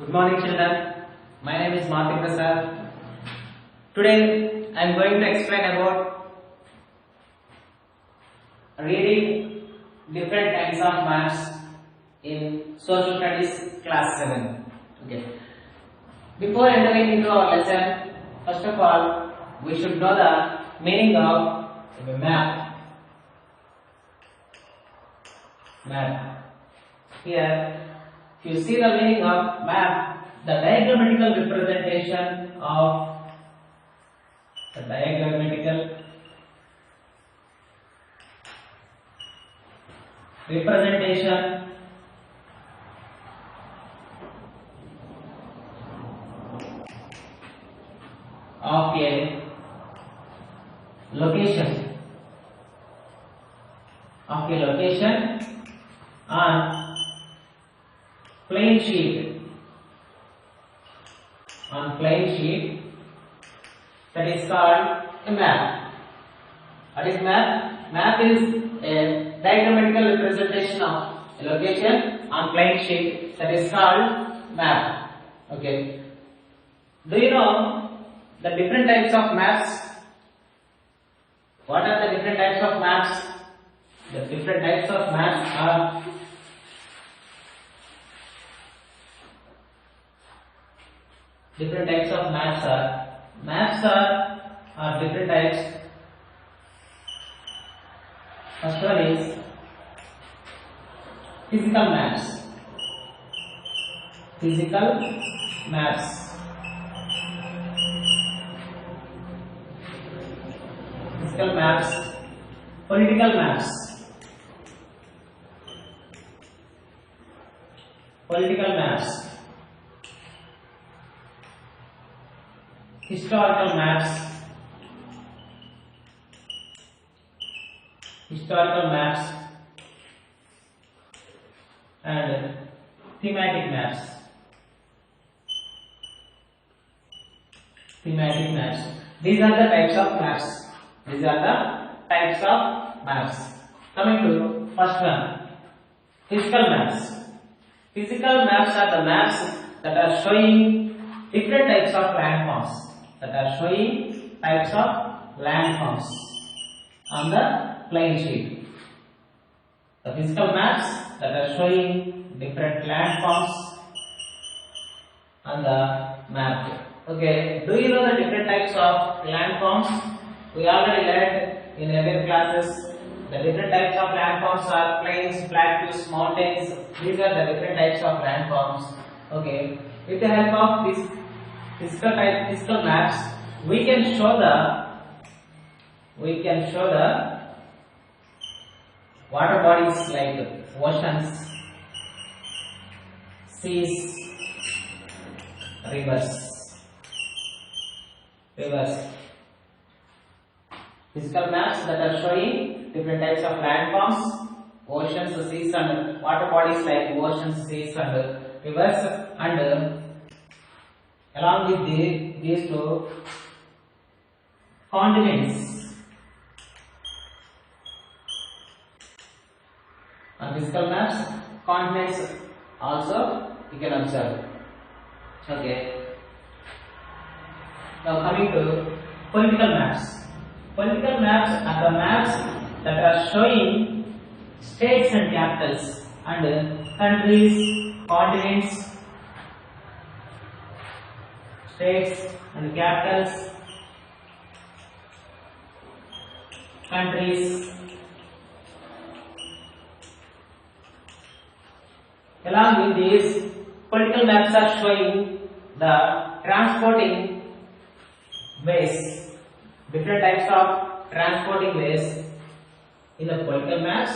Good morning, children. My name is Martin Prasad. Today I am going to explain about reading different kinds of maps in social studies class 7. Okay. Before entering into our lesson, first of all, we should know the meaning of a map. Here, if you see the meaning of map, the diagrammatical representation of a location on plain sheet that is called a map. What is map? Map is a diagrammatical representation of a location on plain sheet that is called map. Okay. Do you know the different types of maps? What are the different types of maps? The different types of maps are different types. First one is physical maps. Political maps. Historical maps and thematic maps. These are the types of maps. Coming to first one, physical maps. Physical maps are the maps that are showing different types of landforms. On the plain sheet. The physical maps that are showing different landforms on the map. Okay, do you know the different types of landforms? We already learned in earlier classes. The different types of landforms are plains, plateaus, mountains. These are the different types of landforms. Okay, with the help of these physical maps, we can show the water bodies like oceans, seas, rivers. Physical maps that are showing different types of landforms, oceans, seas, and water bodies like oceans, seas, and rivers, and along with these two, continents. On physical maps, continents also you can observe. Okay. Now coming to political maps. Political maps are the maps that are showing states and capitals and countries, continents, states and capitals, countries. Along with these, political maps are showing the transporting ways. Different types of transporting ways in the political maps.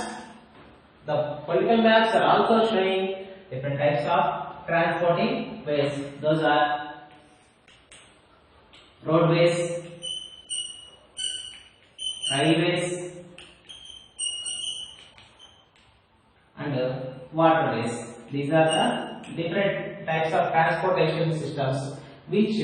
The political maps are also showing different types of transporting ways. Those are roadways, railways, and waterways. These are the different types of transportation systems which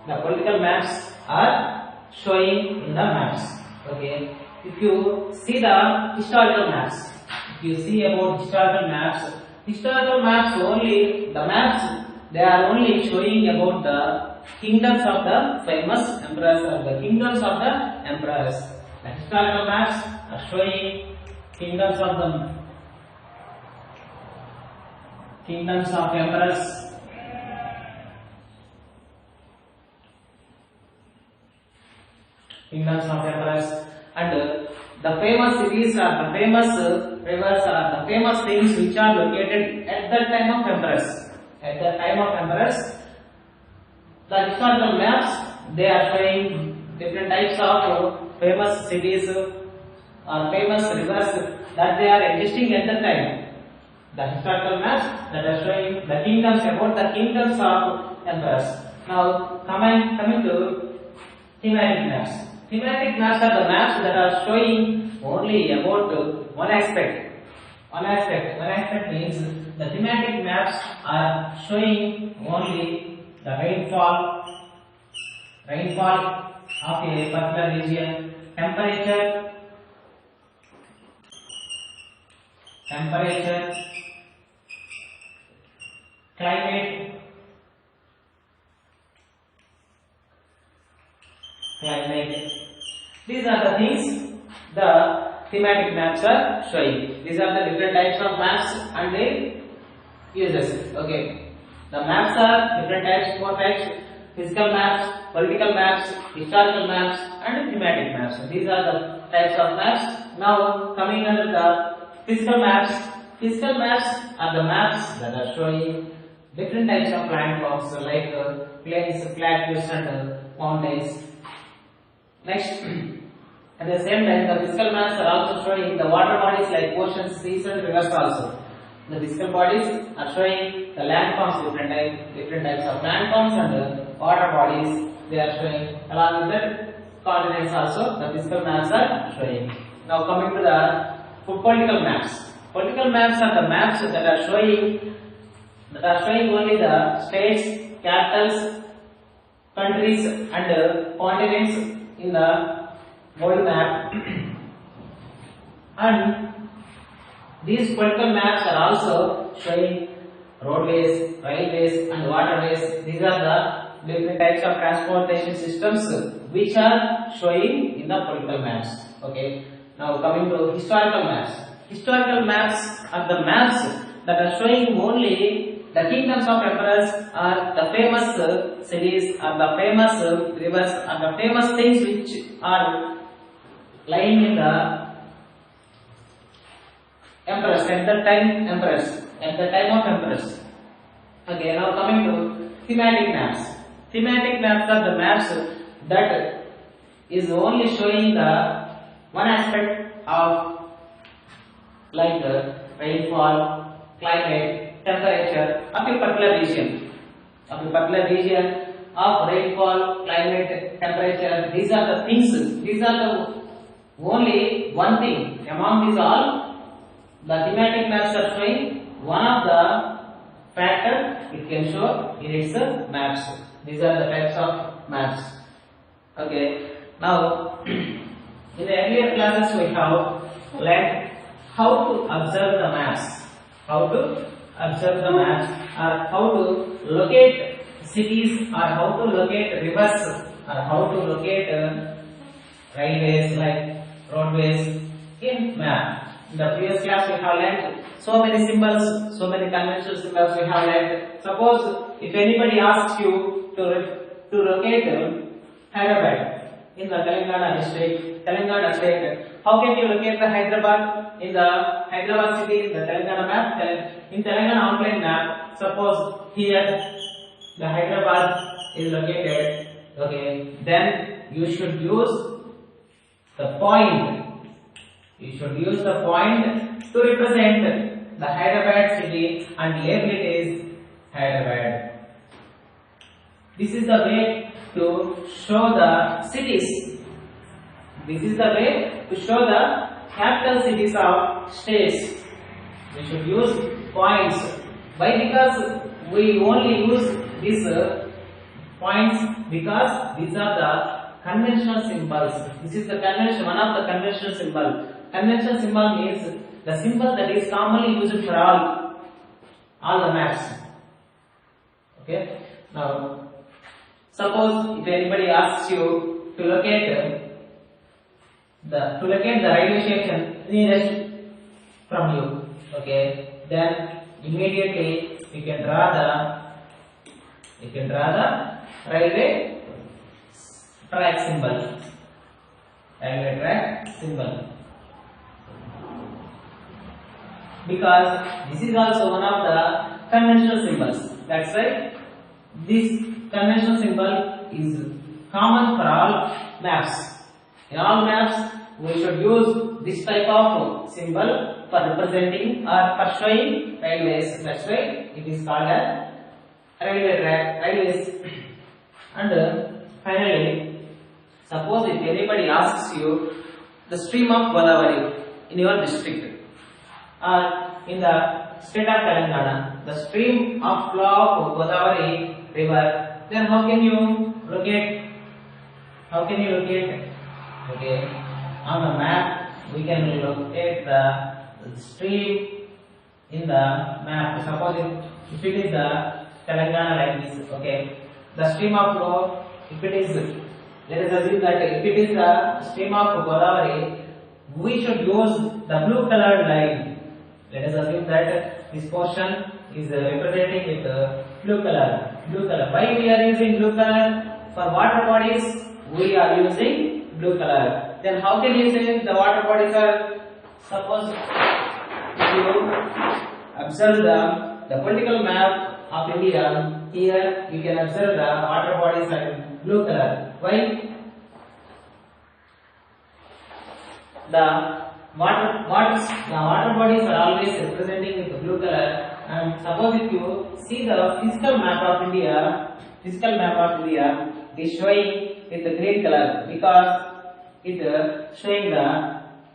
the political maps are showing in the maps. Okay. If you see the historical maps, if you see about historical maps, Historical maps only, the maps, they are only showing about the kingdoms of the famous emperors or the kingdoms of the emperors. The historical maps are showing kingdoms of the kingdoms of emperors. Kingdoms of emperors, and the famous cities or the famous rivers or the famous things which are located at the time of emperors. At the time of emperors, the historical maps, they are showing different types of famous cities or famous rivers that they are existing at the time. The historical maps that are showing the kingdoms, about the kingdoms of emperors. Now coming to thematic maps. Thematic maps are the maps that are showing only about one aspect. One aspect means the thematic maps are showing only the rainfall of a particular region, temperature, climate. These are the things the thematic maps are showing. These are the different types of maps and their uses. Okay. The maps are different types, 4 types: physical maps, political maps, historical maps, and thematic maps. These are the types of maps. Now coming under the physical maps. Physical maps are the maps that are showing different types of landforms like plains, plateaus, and mountains. Next, at the same time, the physical maps are also showing the water bodies like oceans, seas, and rivers also. The physical bodies are showing the landforms, different types of landforms, and water bodies they are showing. Along with that, continents also the physical maps are showing. Now coming to the political maps. Political maps are the maps that are showing only the states, capitals, countries, and continents in the world map. And these political maps are also showing roadways, railways, and waterways. These are the different types of transportation systems which are showing in the political maps. Okay. Now coming to historical maps. Historical maps are the maps that are showing only the kingdoms of emperors or the famous cities or the famous rivers or the famous things which are lying in the emperors at the time of emperors. Okay, now coming to thematic maps. Thematic maps are the maps that is only showing the one aspect of like rainfall, climate, temperature of a particular region. Of rainfall, climate, temperature. These are the things. These are the only one thing. Among these all, the thematic maps are showing one of the factor it can show in its maps. These are the types of maps. Okay. Now, in the earlier classes we have learned how to observe the maps. How to observe the maps, or how to locate cities, or how to locate rivers, or how to locate railways like roadways in map. In the previous class we have learned so many symbols, so many conventional symbols we have learned. Suppose if anybody asks you to locate Hyderabad in the Telangana state, how can you locate the Hyderabad in the Hyderabad city in the Telangana map? In Telangana outline map, suppose here the Hyderabad is located. Okay, then you should use the point. You should use the point to represent the Hyderabad city and label it as Hyderabad. This is the way to show the cities. This is the way to show the capital cities of states. We should use points. Why? Because we only use these points because these are the conventional symbols. This is the convention, one of the conventional symbol. Conventional symbol means the symbol that is commonly used for all. all the maps. Okay. Now, suppose if anybody asks you to locate the railway station nearest from you, okay, then immediately you can draw the railway track symbol. Railway track symbol. Because this is also one of the conventional symbols. That's right. This conventional symbol is common for all maps. In all maps, we should use this type of symbol for representing or for showing railways. That's why it is called as railway track, railways. And finally, suppose if anybody asks you the stream of Godavari in your district or in the state of Telangana, the stream of flow of Godavari river, then how can you locate? Okay, on the map we can locate the stream in the map. Suppose if it is the Telangana like this, okay, the stream of flow, if it is, let us assume that if it is the stream of Godavari, we should use the blue colored line. Let us assume that this portion is representing with blue color. Why we are using blue color? For water bodies, we are using blue color. Then how can you say the water bodies are? Suppose if you observe the political map of India, here you can observe the water bodies are in blue color. Why? The water bodies are always representing with the blue color. And suppose if you see the physical map of India, it is showing with the green color because it showing the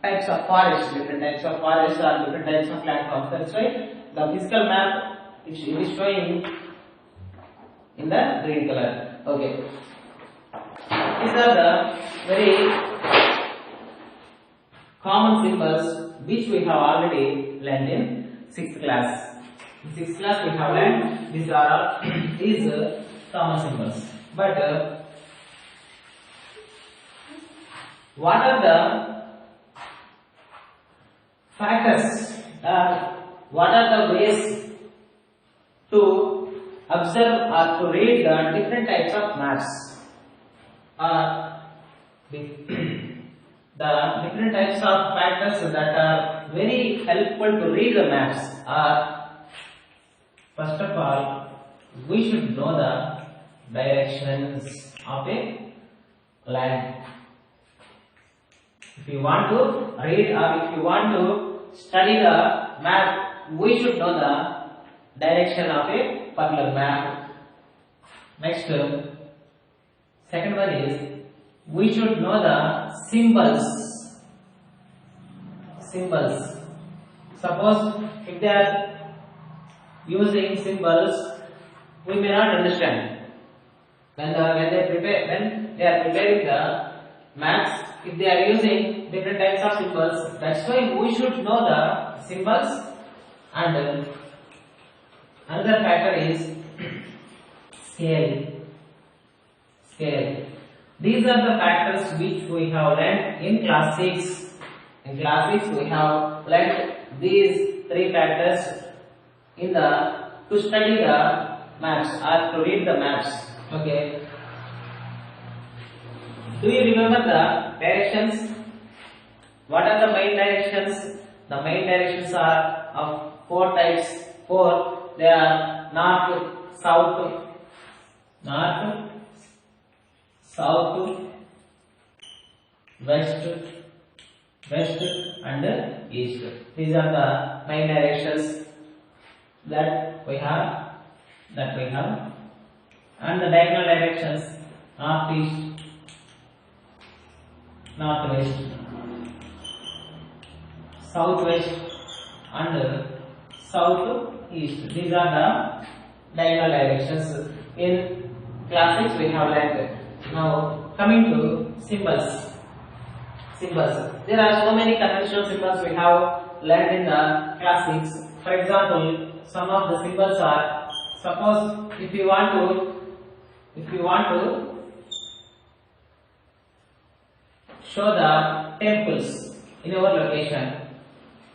types of forests, different types of forests or different types of landforms. That's why the physical map it is showing in the green color. Okay. These are the very common symbols which we have already learned in 6th class. In 6th class we have learned these are all these common symbols. But what are the factors? What are the ways to observe or to read the different types of maps? The different types of factors that are very helpful to read the maps are, first of all, we should know the directions of a land. If you want to read or if you want to study the map, we should know the direction of a particular map. Next, second one is we should know the symbols. Suppose if they are using symbols, we may not understand. When they are preparing the maps, if they are using different types of symbols, that's why we should know the symbols. And another factor is scale. These are the factors which we have learned in class 6. In class 6 we have learned these three factors to study the maps or to read the maps. Okay. Do you remember the directions? What are the main directions? The main directions are of 4 types. 4. They are north, south, west and east. These are the main directions that we have. And the diagonal directions, northeast, northwest, southwest and southeast. These are the diagonal directions. In class 6 we have learned. Now coming to symbols. There are so many conventional symbols we have learned in the class 6. For example, some of the symbols are, suppose if you want to show the temples in our location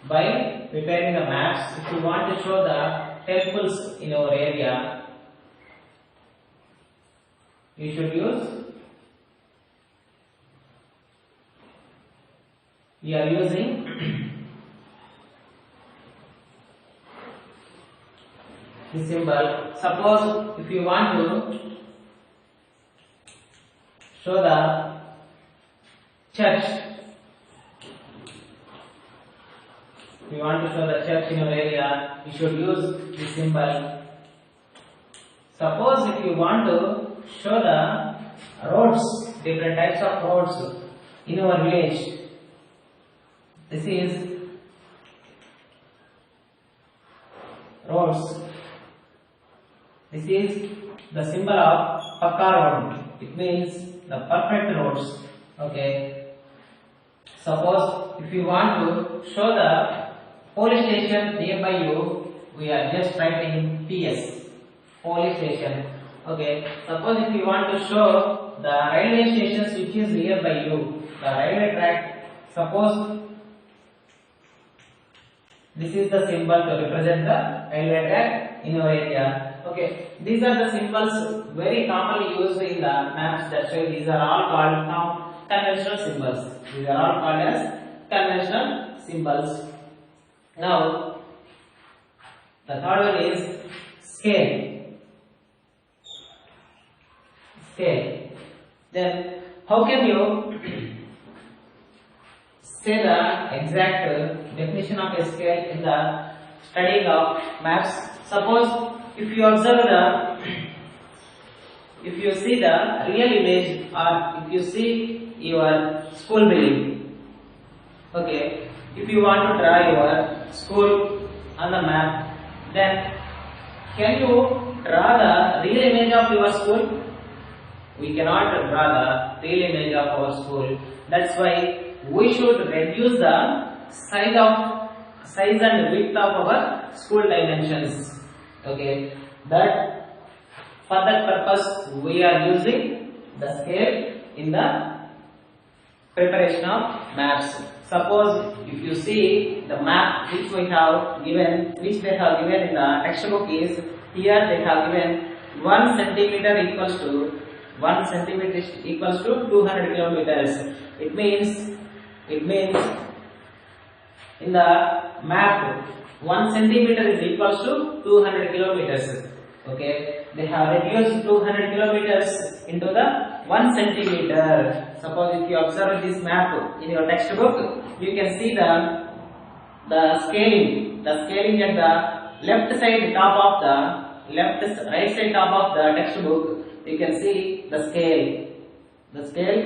by preparing the maps. If you want to show the temples in our area, you should use, we are using this symbol. Suppose if you want to show the church, if you want to show the church in your area, you should use this symbol. Suppose if you want to show the roads, different types of roads in our village, this is roads. This is the symbol of Pakka road. It means the perfect roads. Okay. Suppose if you want to show the police station nearby you, we are just writing PS, police station. Okay. Suppose if you want to show the railway stations which is nearby you, the railway track. Suppose this is the symbol to represent the railway track in your area. Okay, these are the symbols very commonly used in the maps. That's why these are all called now conventional symbols. These are all called as conventional symbols. Now, the third one is scale. Scale. Then, how can you say the exact definition of a scale in the studying of maps? Suppose if you observe if you see the real image, or if you see your school building, okay, if you want to draw your school on the map, then can you draw the real image of your school? We cannot draw the real image of our school. That's why we should reduce the size and width of our school dimensions. Okay, that for that purpose we are using the scale in the preparation of maps. Suppose if you see the map which they have given in the textbook is, here they have given 1 centimeter equals to 1 centimeter equals to 200 kilometers. It means in the map 1 centimeter is equals to 200 kilometers. Okay, they have reduced 200 kilometers into the 1 centimeter. Suppose if you observe this map in your textbook, you can see the scaling at the left side top of the right side top of the textbook. You can see the scale. The scale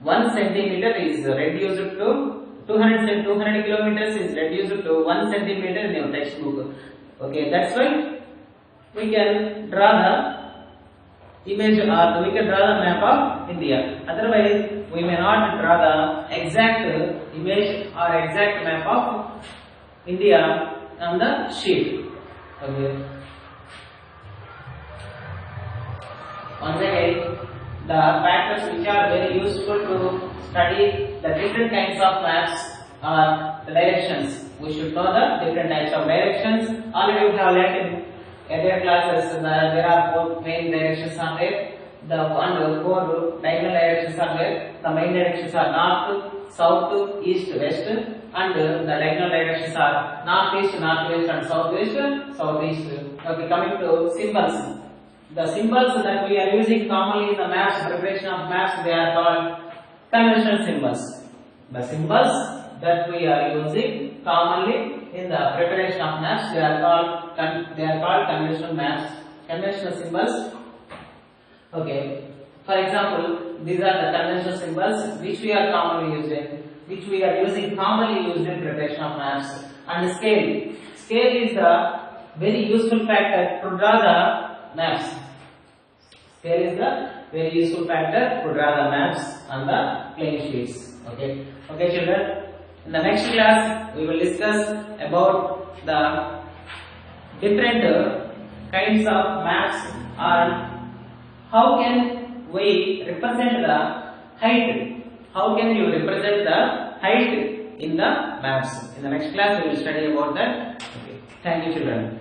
1 centimeter is reduced to 200 kilometers is reduced to 1 centimeter in your textbook. Okay, that's why we can draw the image, or we can draw the map of India. Otherwise, we may not draw the exact image or exact map of India on the sheet. Okay. Once again, the factors which are very useful to study the different kinds of maps are the directions. We should know the different types of directions. Already we have learned in earlier classes. There are 4 main directions are there. The 4 diagonal directions are there. The main directions are north, south, east, west, and the diagonal directions are northeast, northwest, and southwest, southeast. Okay, coming to symbols. The symbols that we are using commonly in the maps, preparation of maps, they are called conventional symbols. The symbols that we are using commonly in the preparation of maps, they are called conventional maps, conventional symbols. Okay. For example, these are the conventional symbols which we are commonly using, commonly used in preparation of maps. And scale. Scale is the very useful factor to draw the maps. Scale is the very useful factor to draw the maps on the plain sheets. Okay. Okay, children. In the next class, we will discuss about the different kinds of maps, and how can we represent the height? How can you represent the height in the maps? In the next class we will study about that. Okay. Thank you, children.